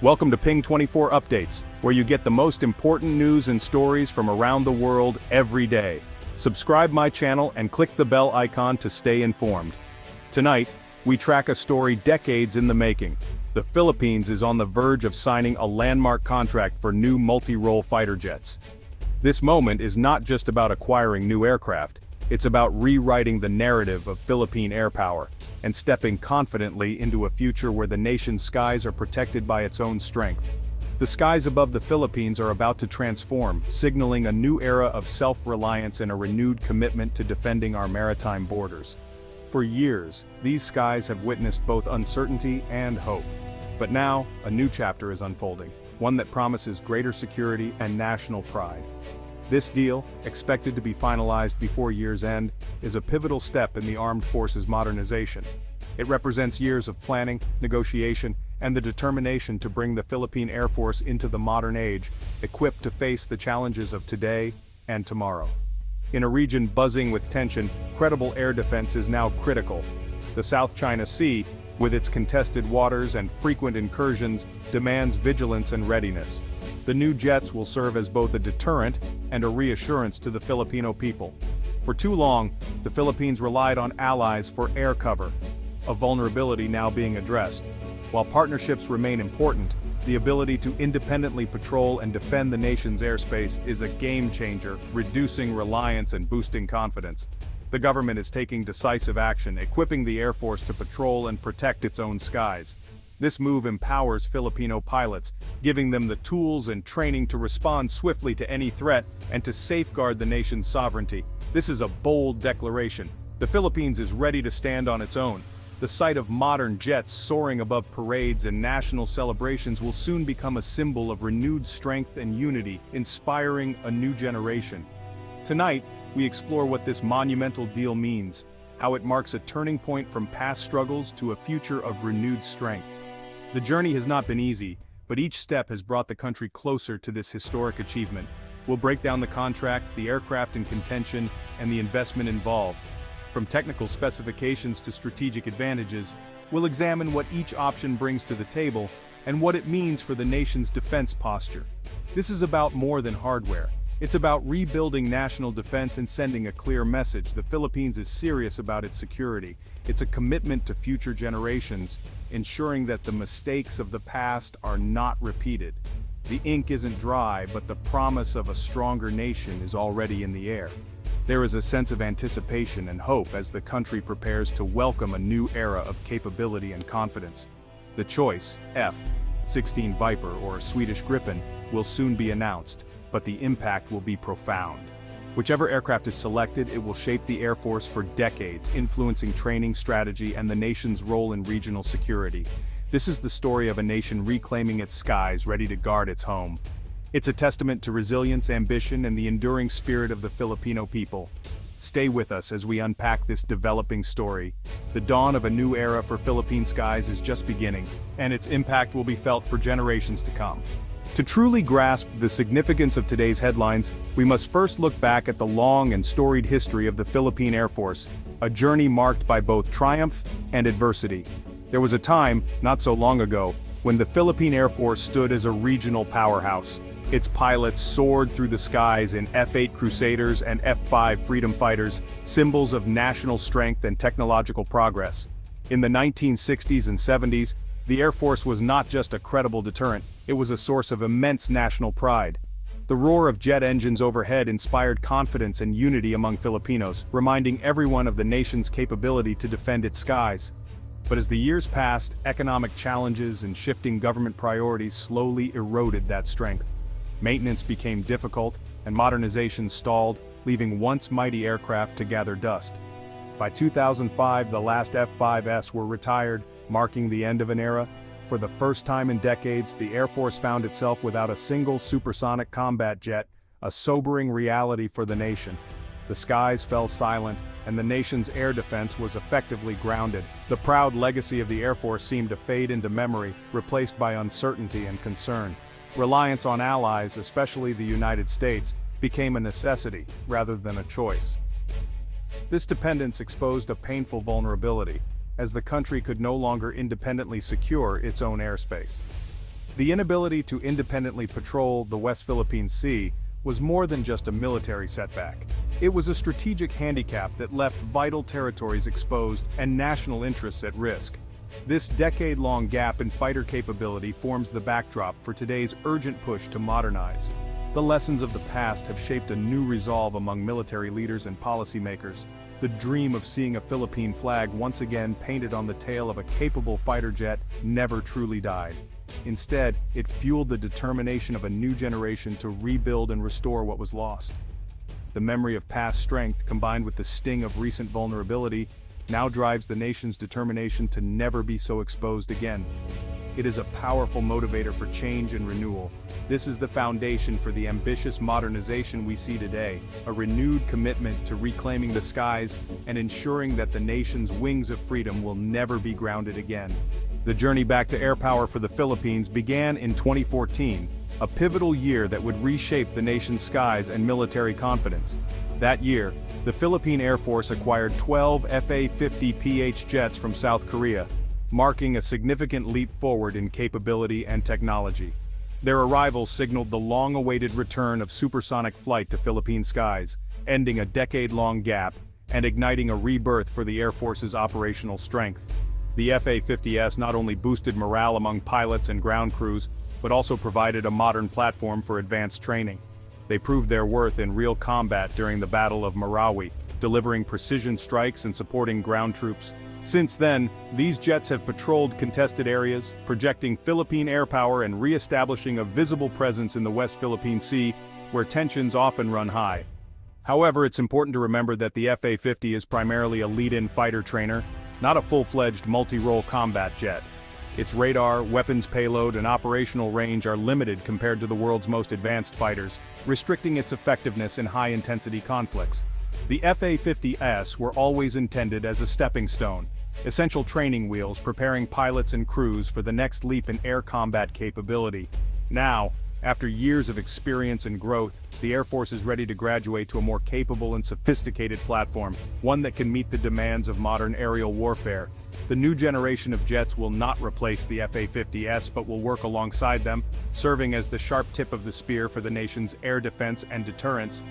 Welcome to Ping 24 Updates, where you get the most important news and stories from around the world every day. Subscribe my channel and click the bell icon to stay informed. Tonight, we track a story decades in the making. The Philippines is on the verge of signing a landmark contract for new multi-role fighter jets. This moment is not just about acquiring new aircraft, it's about rewriting the narrative of Philippine air power and stepping confidently into a future where the nation's skies are protected by its own strength. The skies above the Philippines are about to transform, signaling a new era of self-reliance and a renewed commitment to defending our maritime borders. For years, these skies have witnessed both uncertainty and hope. But now, a new chapter is unfolding, one that promises greater security and national pride. This deal, expected to be finalized before year's end, is a pivotal step in the armed forces modernization. It represents years of planning, negotiation, and the determination to bring the Philippine Air Force into the modern age, equipped to face the challenges of today and tomorrow. In a region buzzing with tension, credible air defense is now critical. The South China Sea, with its contested waters and frequent incursions, demands vigilance and readiness. The new jets will serve as both a deterrent and a reassurance to the Filipino people. For too long, the Philippines relied on allies for air cover, a vulnerability now being addressed. While partnerships remain important, the ability to independently patrol and defend the nation's airspace is a game-changer, reducing reliance and boosting confidence. The government is taking decisive action, equipping the Air Force to patrol and protect its own skies. This move empowers Filipino pilots, giving them the tools and training to respond swiftly to any threat and to safeguard the nation's sovereignty. This is a bold declaration. The Philippines is ready to stand on its own. The sight of modern jets soaring above parades and national celebrations will soon become a symbol of renewed strength and unity, inspiring a new generation. Tonight, we explore what this monumental deal means, how it marks a turning point from past struggles to a future of renewed strength. The journey has not been easy, but each step has brought the country closer to this historic achievement. We'll break down the contract, the aircraft in contention, and the investment involved. From technical specifications to strategic advantages, we'll examine what each option brings to the table and what it means for the nation's defense posture. This is about more than hardware. It's about rebuilding national defense and sending a clear message. The Philippines is serious about its security. It's a commitment to future generations, ensuring that the mistakes of the past are not repeated. The ink isn't dry, but the promise of a stronger nation is already in the air. There is a sense of anticipation and hope as the country prepares to welcome a new era of capability and confidence. The choice, F-16 Viper or Swedish Gripen, will soon be announced, but the impact will be profound. Whichever aircraft is selected, it will shape the Air Force for decades, influencing training strategy and the nation's role in regional security. This is the story of a nation reclaiming its skies, ready to guard its home. It's a testament to resilience, ambition, and the enduring spirit of the Filipino people. Stay with us as we unpack this developing story. The dawn of a new era for Philippine skies is just beginning, and its impact will be felt for generations to come. To truly grasp the significance of today's headlines, we must first look back at the long and storied history of the Philippine Air Force, a journey marked by both triumph and adversity. There was a time, not so long ago, when the Philippine Air Force stood as a regional powerhouse. Its pilots soared through the skies in F-8 Crusaders and F-5 Freedom Fighters, symbols of national strength and technological progress. In the 1960s and 70s, the Air Force was not just a credible deterrent, it was a source of immense national pride. The roar of jet engines overhead inspired confidence and unity among Filipinos, reminding everyone of the nation's capability to defend its skies. But as the years passed, economic challenges and shifting government priorities slowly eroded that strength. Maintenance became difficult, and modernization stalled, leaving once mighty aircraft to gather dust. By 2005, the last F-5s were retired, marking the end of an era. For the first time in decades, the Air Force found itself without a single supersonic combat jet, a sobering reality for the nation. The skies fell silent, and the nation's air defense was effectively grounded. The proud legacy of the Air Force seemed to fade into memory, replaced by uncertainty and concern. Reliance on allies, especially the United States, became a necessity rather than a choice. This dependence exposed a painful vulnerability, as the country could no longer independently secure its own airspace. The inability to independently patrol the West Philippine Sea was more than just a military setback. It was a strategic handicap that left vital territories exposed and national interests at risk. This decade-long gap in fighter capability forms the backdrop for today's urgent push to modernize. The lessons of the past have shaped a new resolve among military leaders and policymakers. The dream of seeing a Philippine flag once again painted on the tail of a capable fighter jet never truly died. Instead, it fueled the determination of a new generation to rebuild and restore what was lost. The memory of past strength, combined with the sting of recent vulnerability, now drives the nation's determination to never be so exposed again. It is a powerful motivator for change and renewal. This is the foundation for the ambitious modernization we see today, a renewed commitment to reclaiming the skies and ensuring that the nation's wings of freedom will never be grounded again. The journey back to air power for the Philippines began in 2014, a pivotal year that would reshape the nation's skies and military confidence. That year, the Philippine Air Force acquired 12 FA-50PH jets from South Korea, marking a significant leap forward in capability and technology. Their arrival signaled the long-awaited return of supersonic flight to Philippine skies, ending a decade-long gap and igniting a rebirth for the Air Force's operational strength. The FA-50S not only boosted morale among pilots and ground crews, but also provided a modern platform for advanced training. They proved their worth in real combat during the Battle of Marawi, delivering precision strikes and supporting ground troops. Since then, these jets have patrolled contested areas, projecting Philippine air power and re-establishing a visible presence in the West Philippine Sea, where tensions often run high. However, it's important to remember that the FA-50 is primarily a lead-in fighter trainer, not a full-fledged multi-role combat jet. Its radar, weapons payload, and operational range are limited compared to the world's most advanced fighters, restricting its effectiveness in high-intensity conflicts. The FA-50S were always intended as a stepping stone, essential training wheels preparing pilots and crews for the next leap in air combat capability. Now, after years of experience and growth, the Air Force is ready to graduate to a more capable and sophisticated platform, one that can meet the demands of modern aerial warfare. The new generation of jets will not replace the FA-50S but will work alongside them, serving as the sharp tip of the spear for the nation's air defense and deterrence.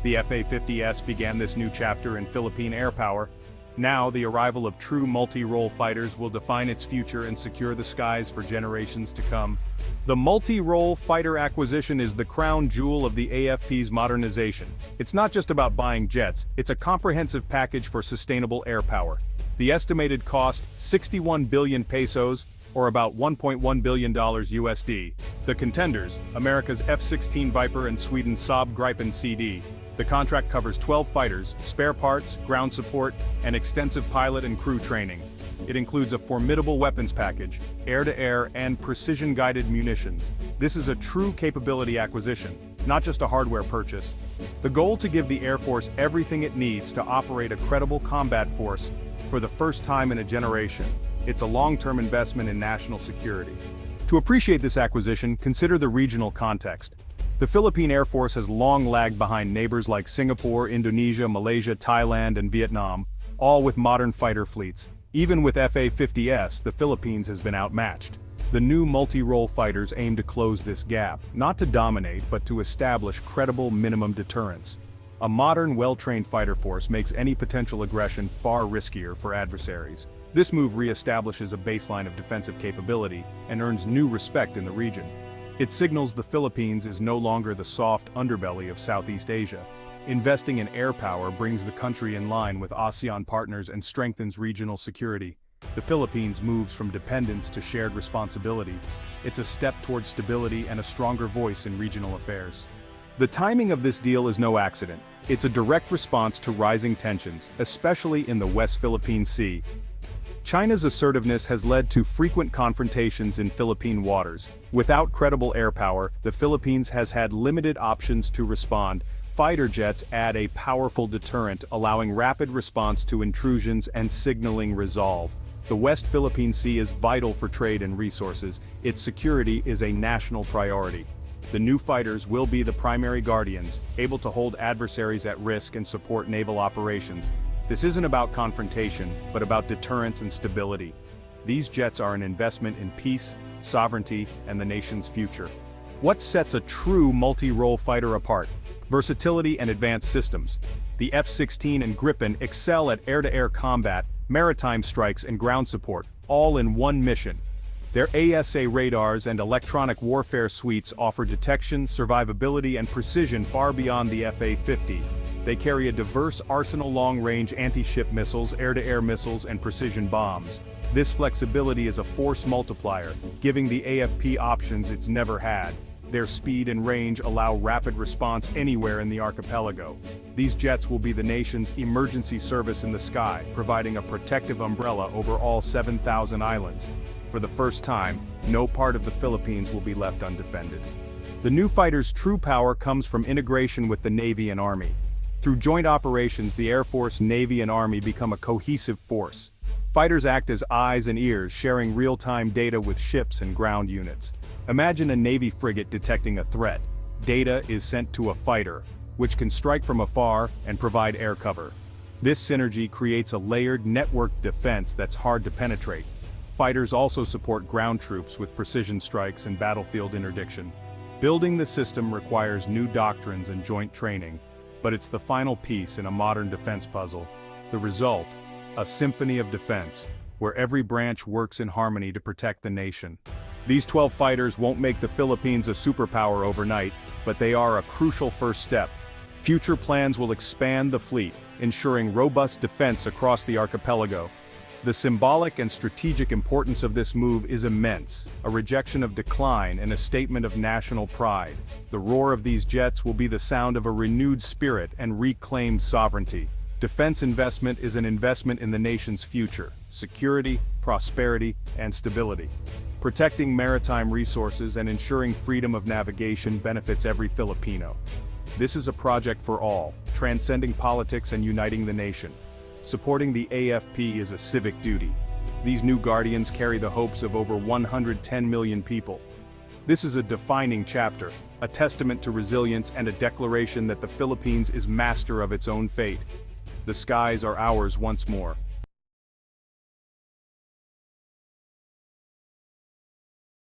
The FA-50S began this new chapter in Philippine air power. Now, the arrival of true multi-role fighters will define its future and secure the skies for generations to come. The multi-role fighter acquisition is the crown jewel of the AFP's modernization. It's not just about buying jets, it's a comprehensive package for sustainable air power. The estimated cost, 61 billion pesos, or about $1.1 billion USD. The contenders, America's F-16 Viper and Sweden's Saab Gripen CD. The contract covers 12 fighters, spare parts, ground support, and extensive pilot and crew training. It includes a formidable weapons package, air-to-air, and precision-guided munitions. This is a true capability acquisition, not just a hardware purchase. The goal to give the Air Force everything it needs to operate a credible combat force for the first time in a generation. It's a long-term investment in national security. To appreciate this acquisition, consider the regional context. The Philippine Air Force has long lagged behind neighbors like Singapore, Indonesia, Malaysia, Thailand, and Vietnam, all with modern fighter fleets. Even with FA-50S, the Philippines has been outmatched. The new multi-role fighters aim to close this gap, not to dominate but to establish credible minimum deterrence. A modern, well-trained fighter force makes any potential aggression far riskier for adversaries. This move re-establishes a baseline of defensive capability and earns new respect in the region. It signals the Philippines is no longer the soft underbelly of Southeast Asia. Investing in air power brings the country in line with ASEAN partners and strengthens regional security. The Philippines moves from dependence to shared responsibility. It's a step toward stability and a stronger voice in regional affairs. The timing of this deal is no accident. It's a direct response to rising tensions, especially in the West Philippine Sea. China's assertiveness has led to frequent confrontations in Philippine waters. Without credible air power, the Philippines has had limited options to respond. Fighter jets add a powerful deterrent, allowing rapid response to intrusions and signaling resolve. The West Philippine Sea is vital for trade and resources. Its security is a national priority. The new fighters will be the primary guardians, able to hold adversaries at risk and support naval operations. This isn't about confrontation, but about deterrence and stability. These jets are an investment in peace, sovereignty, and the nation's future. What sets a true multi-role fighter apart? Versatility and advanced systems. The F-16 and Gripen excel at air-to-air combat, maritime strikes and ground support, all in one mission. Their ASA radars and electronic warfare suites offer detection, survivability and precision far beyond the FA-50. They carry a diverse arsenal long-range anti-ship missiles, air-to-air missiles and precision bombs. This flexibility is a force multiplier, giving the AFP options it's never had. Their speed and range allow rapid response anywhere in the archipelago. These jets will be the nation's emergency service in the sky, providing a protective umbrella over all 7,000 islands. For the first time, no part of the Philippines will be left undefended. The new fighter's true power comes from integration with the Navy and Army. Through joint operations, the Air Force, Navy and Army become a cohesive force. Fighters act as eyes and ears, sharing real-time data with ships and ground units. Imagine a Navy frigate detecting a threat. Data is sent to a fighter, which can strike from afar and provide air cover. This synergy creates a layered, networked defense that's hard to penetrate. Fighters also support ground troops with precision strikes and battlefield interdiction. Building the system requires new doctrines and joint training, but it's the final piece in a modern defense puzzle. The result, a symphony of defense, where every branch works in harmony to protect the nation. These 12 fighters won't make the Philippines a superpower overnight, but they are a crucial first step. Future plans will expand the fleet, ensuring robust defense across the archipelago. The symbolic and strategic importance of this move is immense, a rejection of decline and a statement of national pride. The roar of these jets will be the sound of a renewed spirit and reclaimed sovereignty. Defense investment is an investment in the nation's future, security, prosperity, and stability. Protecting maritime resources and ensuring freedom of navigation benefits every Filipino. This is a project for all, transcending politics and uniting the nation. Supporting the AFP is a civic duty. These new guardians carry the hopes of over 110 million people. This is a defining chapter, a testament to resilience and a declaration that the Philippines is master of its own fate. The skies are ours once more.